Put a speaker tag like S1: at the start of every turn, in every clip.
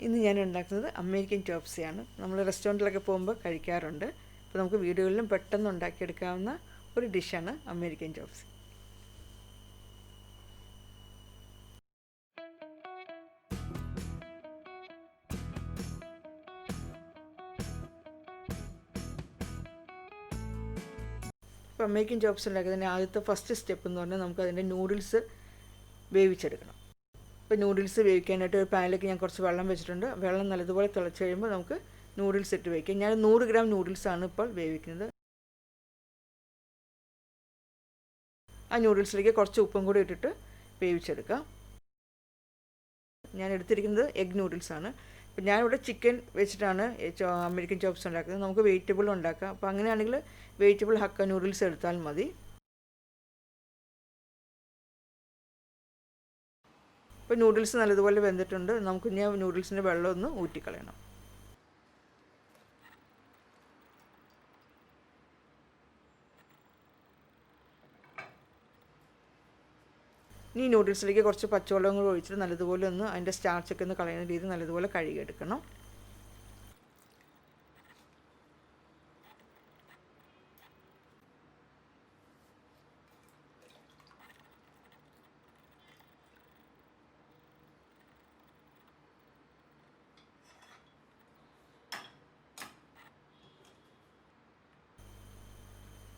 S1: ഇന്ന് ഞാൻ ഉണ്ടാക്കുന്നത് അമേരിക്കൻ ചോപ്സിയാണ്. നമ്മൾ റെസ്റ്റോറൻറ്റിലൊക്കെ പോകുമ്പോൾ കഴിക്കാറുണ്ട്. അപ്പോൾ നമുക്ക് വീടുകളിലും പെട്ടെന്ന് ഉണ്ടാക്കിയെടുക്കാവുന്ന ഒരു ഡിഷാണ് അമേരിക്കൻ ചോപ്സി. അപ്പോൾ അമേരിക്കൻ ചോപ്സ് ഉണ്ടാക്കുന്നതിന് ആദ്യത്തെ ഫസ്റ്റ് സ്റ്റെപ്പ് എന്ന് പറഞ്ഞാൽ നമുക്ക് അതിൻ്റെ നൂഡിൽസ് വേവിച്ചെടുക്കണം. ഇപ്പോൾ നൂഡിൽസ് വേവിക്കാനായിട്ട് ഒരു പാനിലേക്ക് ഞാൻ കുറച്ച് വെള്ളം വെച്ചിട്ടുണ്ട്. വെള്ളം നല്ലതുപോലെ തിളച്ച് കഴിയുമ്പോൾ നമുക്ക് നൂഡിൽസ് ഇട്ട് വയ്ക്കാം. ഞാൻ 100 ഗ്രാം നൂഡിൽസാണ് ഇപ്പോൾ വേവിക്കുന്നത്. ആ നൂഡിൽസിലേക്ക് കുറച്ച് ഉപ്പും കൂടി ഇട്ടിട്ട് വേവിച്ചെടുക്കാം. ഞാൻ എടുത്തിരിക്കുന്നത് എഗ് നൂഡിൽസാണ്. അപ്പോൾ ഞാനിവിടെ ചിക്കൻ വെച്ചിട്ടാണ് അമേരിക്കൻ ചോപ്സ് ഉണ്ടാക്കുന്നത്. നമുക്ക് വെജിറ്റബിൾ ഉണ്ടാക്കാം. അപ്പോൾ അങ്ങനെയാണെങ്കിൽ വെജിറ്റബിൾ ഹക്ക നൂഡിൽസ് എടുത്താൽ മതി. ഇപ്പോൾ നൂഡിൽസ് നല്ലതുപോലെ വെന്തിട്ടുണ്ട്. നമുക്ക് ഇനി ആ നൂഡിൽസിൻ്റെ വെള്ളം ഒന്ന് ഊറ്റിക്കളയണം. ഈ നൂഡിൽസിലേക്ക് കുറച്ച് പച്ചവെള്ളം കൂടി ഒഴിച്ചിട്ട് നല്ലതുപോലെ ഒന്ന് അതിൻ്റെ സ്റ്റാർച്ചൊക്കെ ഒന്ന് കളയുന്ന രീതി നല്ലതുപോലെ കഴുകിയെടുക്കണം.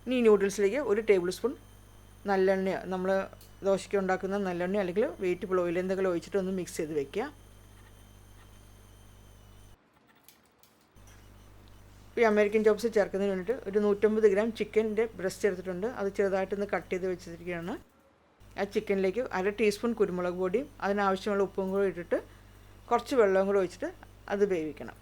S1: ഇനി ഈ നൂഡിൽസിലേക്ക് 1 ടേബിൾ സ്പൂൺ നല്ലെണ്ണ, നമ്മൾ ദോശയ്ക്ക് ഉണ്ടാക്കുന്ന നല്ലെണ്ണ അല്ലെങ്കിൽ വെജിറ്റബിൾ ഓയിൽ എന്തെങ്കിലും ഒഴിച്ചിട്ട് ഒന്ന് മിക്സ് ചെയ്ത് വെക്കുക. ഈ അമേരിക്കൻ ചോപ്സ് ചേർക്കുന്നതിന് വേണ്ടിയിട്ട് ഒരു 150 ഗ്രാം ചിക്കൻ്റെ ബ്രസ്റ്റ് എടുത്തിട്ടുണ്ട്. അത് ചെറുതായിട്ടൊന്ന് കട്ട് ചെയ്ത് വെച്ചിരിക്കുകയാണ്. ആ ചിക്കനിലേക്ക് 1/2 ടീസ്പൂൺ കുരുമുളക് പൊടിയും അതിനാവശ്യമുള്ള ഉപ്പും കൂടി ഇട്ടിട്ട് കുറച്ച് വെള്ളവും കൂടി ഒഴിച്ചിട്ട് അത് വേവിക്കണം.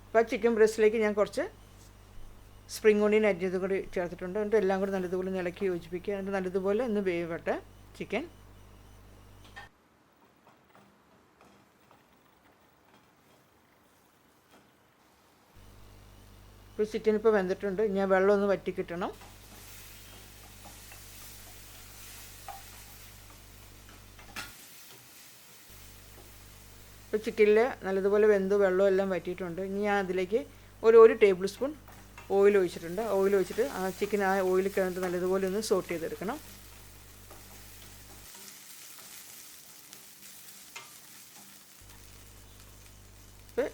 S1: അപ്പോൾ ചിക്കൻ ബ്രസ്റ്റിലേക്ക് ഞാൻ കുറച്ച് സ്പ്രിംഗ് ഓണിയൻ അരിഞ്ഞതും കൂടി ചേർത്തിട്ടുണ്ട്. എന്നിട്ട് എല്ലാം കൂടി നല്ലതുപോലെ ഇളക്കി യോജിപ്പിക്കുക. എന്നിട്ട് നല്ലതുപോലെ ഒന്ന് വേവട്ടെ ചിക്കൻ. ഇപ്പോൾ ചിക്കൻ ഇപ്പോൾ വെന്തിട്ടുണ്ട്. ഞാൻ വെള്ളം ഒന്ന് വറ്റി കിട്ടണം. ഇപ്പോൾ ചിക്കനിൽ നല്ലതുപോലെ വെന്ത് വെള്ളം എല്ലാം വറ്റിയിട്ടുണ്ട്. ഇനി ഞാൻ അതിലേക്ക് ഒരു ടേബിൾ സ്പൂൺ ഓയിൽ ഒഴിച്ചിട്ടുണ്ട്. ഓയിൽ ഒഴിച്ചിട്ട് ആ ചിക്കൻ ആ ഓയിൽ കിടന്നിട്ട് നല്ലതുപോലെ ഒന്ന് സോട്ട് ചെയ്തെടുക്കണം. ഇപ്പോൾ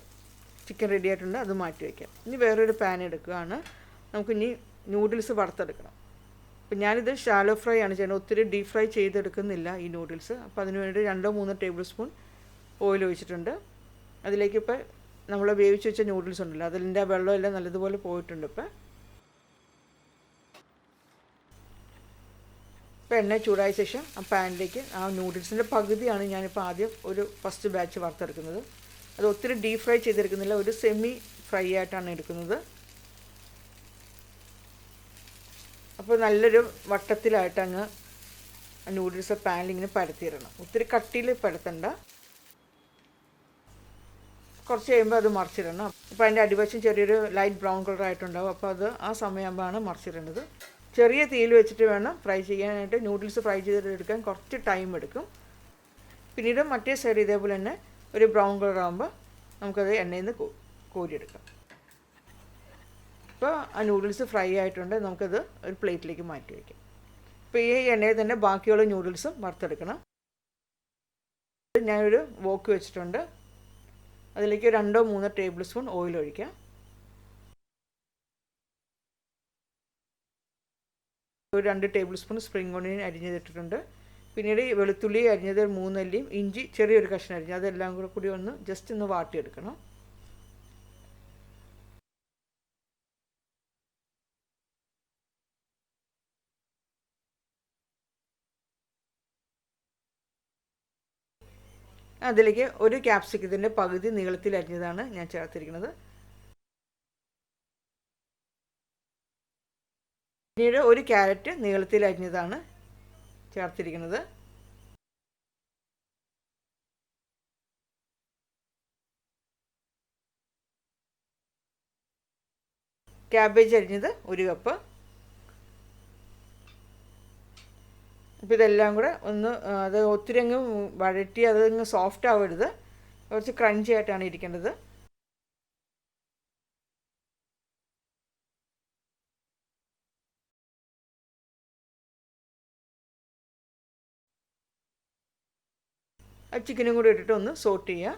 S1: ചിക്കൻ റെഡി ആയിട്ടുണ്ട്. അത് മാറ്റി വയ്ക്കാം. ഇനി വേറൊരു പാൻ എടുക്കുകയാണ്. നമുക്കിനി നൂഡിൽസ് വറുത്തെടുക്കണം. അപ്പോൾ ഞാനിത് ഷാലോ ഫ്രൈ ആണ് ചെയ്യുന്നത്. ഒത്തിരി ഡീപ് ഫ്രൈ ചെയ്തെടുക്കുന്നില്ല ഈ നൂഡിൽസ്. അപ്പോൾ അതിനുവേണ്ടി 2-3 ടേബിൾ സ്പൂൺ ഓയിൽ ഒഴിച്ചിട്ടുണ്ട്. അതിലേക്ക് ഇപ്പോൾ നമ്മൾ വേവിച്ച് വെച്ച നൂഡിൽസ് ഉണ്ടല്ലോ, അതിൻ്റെ വെള്ളമെല്ലാം നല്ലതുപോലെ പോയിട്ടുണ്ട്. ഇപ്പോൾ എണ്ണ ചൂടായ ശേഷം ആ പാനിലേക്ക് ആ നൂഡിൽസിൻ്റെ പകുതിയാണ് ഞാനിപ്പോൾ ആദ്യം ഒരു ഫസ്റ്റ് ബാച്ച് വറുത്തെടുക്കുന്നത്. അത് ഒത്തിരി ഡീപ് ഫ്രൈ ചെയ്തെടുക്കുന്നില്ല, ഒരു സെമി ഫ്രൈ ആയിട്ടാണ് എടുക്കുന്നത്. അപ്പോൾ നല്ലൊരു വട്ടത്തിലായിട്ട് അങ്ങ് നൂഡിൽസ് പാനിലിങ്ങനെ പരത്തിയിടണം. ഒത്തിരി കട്ടിയിൽ പരത്തണ്ട. കുറച്ച് കഴിയുമ്പോൾ അത് മറിച്ചിടണം. അപ്പോൾ അതിൻ്റെ അടിവശം ചെറിയൊരു ലൈറ്റ് ബ്രൗൺ കളർ ആയിട്ടുണ്ടാവും. അപ്പോൾ അത് ആ സമയമാകുമ്പോഴാണ് മറിച്ചിടേണ്ടത്. ചെറിയ തീയിൽ വെച്ചിട്ട് വേണം ഫ്രൈ ചെയ്യാനായിട്ട്. നൂഡിൽസ് ഫ്രൈ ചെയ്തെടുക്കാൻ കുറച്ച് ടൈം എടുക്കും. പിന്നീട് മറ്റേ സൈഡ് ഇതേപോലെ തന്നെ ഒരു ബ്രൗൺ കളർ ആകുമ്പോൾ നമുക്കത് എണ്ണയിൽ നിന്ന് കോരിയെടുക്കാം. ഇപ്പോൾ ആ നൂഡിൽസ് ഫ്രൈ ആയിട്ടുണ്ട്. നമുക്കത് ഒരു പ്ലേറ്റിലേക്ക് മാറ്റി വയ്ക്കാം. ഇപ്പോൾ ഈ എണ്ണയിൽ തന്നെ ബാക്കിയുള്ള നൂഡിൽസും വറുത്തെടുക്കണം. ഞാനൊരു വോക്ക് വെച്ചിട്ടുണ്ട്. അതിലേക്ക് 2-3 ടേബിൾ സ്പൂൺ ഓയിൽ ഒഴിക്കാം. ഒരു 2 ടേബിൾ സ്പൂൺ സ്പ്രിംഗ് ഓണിയൻ അരിഞ്ഞതിട്ടിട്ടുണ്ട്. പിന്നീട് വെളുത്തുള്ളി അരിഞ്ഞത് 3 അല്ലിയും ഇഞ്ചി ചെറിയൊരു കഷ്ണം അരിഞ്ഞ് അതെല്ലാം കൂടി ഒന്ന് ജസ്റ്റ് ഒന്ന് വാട്ടിയെടുക്കണം. അതിലേക്ക് ഒരു ക്യാപ്സിക്കത്തിൻ്റെ പകുതി നീളത്തിൽ അരിഞ്ഞതാണ് ഞാൻ ചേർത്തിരിക്കുന്നത്. പിന്നീട് ഒരു ക്യാരറ്റ് നീളത്തിൽ അരിഞ്ഞതാണ് ചേർത്തിരിക്കുന്നത്. ക്യാബേജ് അരിഞ്ഞത് 1 കപ്പ്. അപ്പോൾ ഇതെല്ലാം കൂടെ ഒന്ന് അത് ഒത്തിരി അങ്ങ് വഴറ്റി അതങ്ങ് സോഫ്റ്റ് ആവരുത്, കുറച്ച് ക്രഞ്ചി ആയിട്ടാണ് ഇരിക്കേണ്ടത്. ആ ചിക്കനും കൂടി ഇട്ടിട്ട് ഒന്ന് സോട്ട് ചെയ്യുക.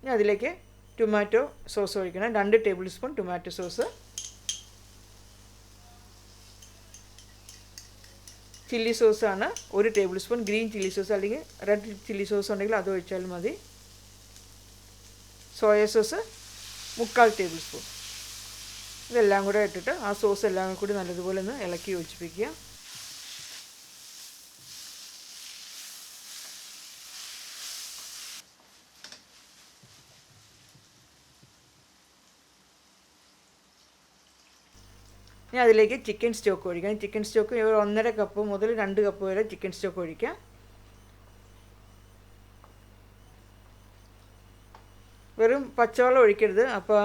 S1: ഇനി അതിലേക്ക് ടൊമാറ്റോ സോസ് ഒഴിക്കണം. 2 tablespoon tomato sauce. Chilli സോസാണ് 1 tablespoon. Green chilli sauce അല്ലെങ്കിൽ റെഡ് ചില്ലി സോസ് ഉണ്ടെങ്കിൽ അത് ഒഴിച്ചാലും മതി. Soya sauce 3/4 tablespoon. ഇതെല്ലാം കൂടെ ഇട്ടിട്ട് ആ സോസ് എല്ലാം കൂടി നല്ലതുപോലെ ഒന്ന് ഇളക്കി യോജിപ്പിക്കുക. ഇനി അതിലേക്ക് ചിക്കൻ സ്റ്റോക്ക് ഒഴിക്കാം. ചിക്കൻ സ്റ്റോക്ക് 1.5 കപ്പ് മുതൽ 2 കപ്പ് വരെ ചിക്കൻ സ്റ്റോക്ക് ഒഴിക്കാം. വെറും പച്ചവെള്ളം ഒഴിക്കരുത്, അപ്പോൾ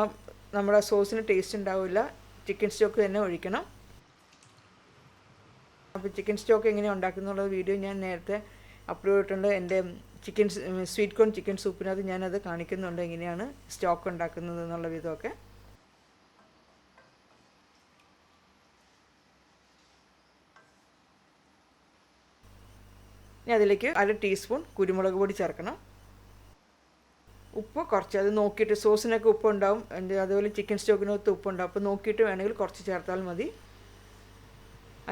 S1: നമ്മുടെ സോസിന് ടേസ്റ്റ് ഉണ്ടാവില്ല. ചിക്കൻ സ്റ്റോക്ക് തന്നെ ഒഴിക്കണം. അപ്പോൾ ചിക്കൻ സ്റ്റോക്ക് എങ്ങനെയാണ് ഉണ്ടാക്കുന്നുള്ള വീഡിയോ ഞാൻ നേരത്തെ അപ്ലോഡ് ചെയ്തിട്ടുണ്ട്. എൻ്റെ സ്വീറ്റ് കോൺ ചിക്കൻ സൂപ്പിനകത്ത് ഞാനത് കാണിക്കുന്നുണ്ട്, എങ്ങനെയാണ് സ്റ്റോക്ക് ഉണ്ടാക്കുന്നത് എന്നുള്ള വിധമൊക്കെ. ഇനി അതിലേക്ക് 1/2 ടീസ്പൂൺ കുരുമുളക് പൊടി ചേർക്കണം. ഉപ്പ് കുറച്ച്, അത് നോക്കിയിട്ട്, സോസിനൊക്കെ ഉപ്പുണ്ടാവും, അതുപോലെ ചിക്കൻ സ്റ്റോക്കിനകത്ത് ഉപ്പുണ്ടാവും, അപ്പോൾ നോക്കിയിട്ട് വേണമെങ്കിൽ കുറച്ച് ചേർത്താൽ മതി.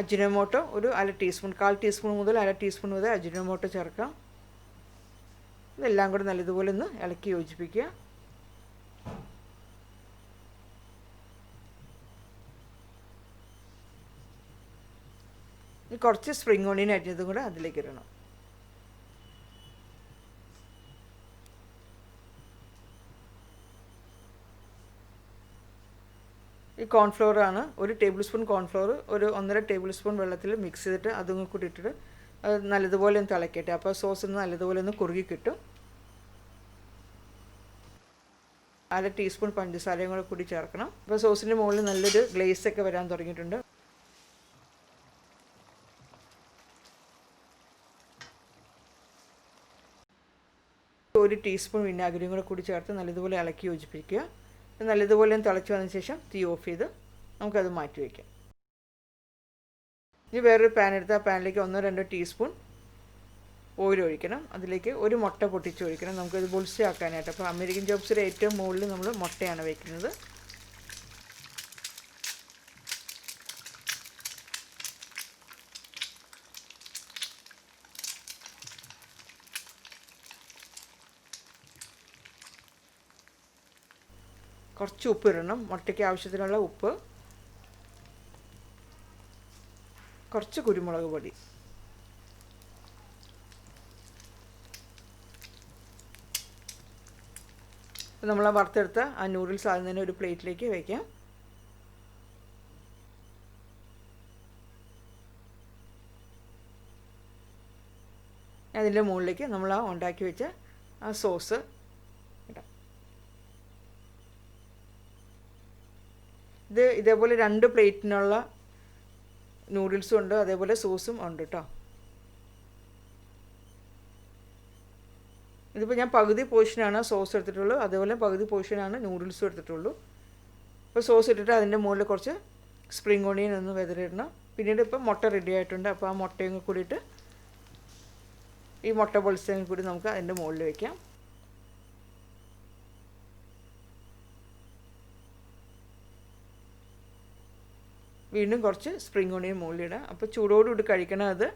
S1: അജിനോമോട്ടോ ഒരു 1/2 ടീസ്പൂൺ, 1/4 ടീസ്പൂൺ മുതൽ 1/2 ടീസ്പൂൺ വരെ അജിനോമോട്ടോ ചേർക്കാം. ഇതെല്ലാം കൂടി നല്ലതുപോലെ ഒന്ന് ഇളക്കി യോജിപ്പിക്കുക. കുറച്ച് സ്പ്രിംഗ് ഓണിയൻ അരിഞ്ഞതും കൂടെ അതിലേക്ക് ഇടണം. ഈ കോൺഫ്ലവർ ആണ്, 1 ടേബിൾ സ്പൂൺ കോൺഫ്ലവർ ഒരു 1.5 ടേബിൾ സ്പൂൺ വെള്ളത്തിൽ മിക്സ് ചെയ്തിട്ട് അതും കൂടി ഇട്ടിട്ട് അത് നല്ലതുപോലെ ഒന്ന് തിളക്കട്ടെ. അപ്പോൾ സോസ് ഒന്ന് നല്ലതുപോലെ ഒന്ന് കുറുകി കിട്ടും. 1/2 ടീസ്പൂൺ പഞ്ചസാരയും കൂടെ കൂടി ചേർക്കണം. അപ്പോൾ സോസിൻ്റെ മുകളിൽ നല്ലൊരു ഗ്ലേസ് ഒക്കെ വരാൻ തുടങ്ങിയിട്ടുണ്ട്. ഒരു ടീസ്പൂൺ വിനാഗിരിയും കൂടെ കൂടി ചേർത്ത് നല്ലതുപോലെ ഇളക്കി യോജിപ്പിക്കുക. നല്ലതുപോലെ തിളച്ച് വന്നതിന് ശേഷം തീ ഓഫ് ചെയ്ത് നമുക്കത് മാറ്റി വയ്ക്കാം. ഇനി വേറൊരു പാൻ എടുത്ത് ആ പാനിലേക്ക് 1-2 ടീസ്പൂൺ ഓയിൽ ഒഴിക്കണം. അതിലേക്ക് ഒരു മുട്ട പൊട്ടിച്ച് ഒഴിക്കണം, നമുക്കത് ബുൾസി ആക്കാനായിട്ട്. അപ്പോൾ അമേരിക്കൻ ചോപ്സിൻ്റെ ഏറ്റവും മുകളിൽ നമ്മൾ മുട്ടയാണ് വയ്ക്കുന്നത്. കുറച്ച് ഉപ്പ് ഇടണം, മുട്ടയ്ക്ക് ആവശ്യത്തിനുള്ള ഉപ്പ്, കുറച്ച് കുരുമുളക് പൊടി. നമ്മൾ വറുത്തെടുത്ത ആ നൂഡിൽസ് ആദ്യം തന്നെ ഒരു പ്ലേറ്റിലേക്ക് വയ്ക്കാം. അതിൻ്റെ മുകളിലേക്ക് നമ്മൾ ആ ഉണ്ടാക്കി വെച്ച ആ സോസ് ഇടാം. ഇതേപോലെ 2 പ്ലേറ്റിനുള്ള നൂഡിൽസും ഉണ്ട്, അതേപോലെ സോസും ഉണ്ട് കേട്ടോ. ഇതിപ്പോൾ ഞാൻ പകുതി പോർഷനാണ് സോസ് എടുത്തിട്ടുള്ളൂ, അതേപോലെ പകുതി പോർഷനാണ് നൂഡിൽസും എടുത്തിട്ടുള്ളൂ. അപ്പോൾ സോസ് ഇട്ടിട്ട് അതിൻ്റെ മുകളിൽ കുറച്ച് സ്പ്രിംഗ് ഓണിയൻ ഒന്ന് വെതറിടണം. പിന്നീട് ഇപ്പോൾ മുട്ട റെഡി ആയിട്ടുണ്ട്, അപ്പോൾ ആ മുട്ടയും കൂടിയിട്ട് ഈ മുട്ട പൊളിച്ചതും കൂടി നമുക്ക് അതിൻ്റെ മുകളിൽ വയ്ക്കാം. വീണ്ടും കുറച്ച് സ്പ്രിംഗ് ഓണിയൻ മുകളിലിടാം. അപ്പോൾ ചൂടോടുകൂടി കഴിക്കണം അത്.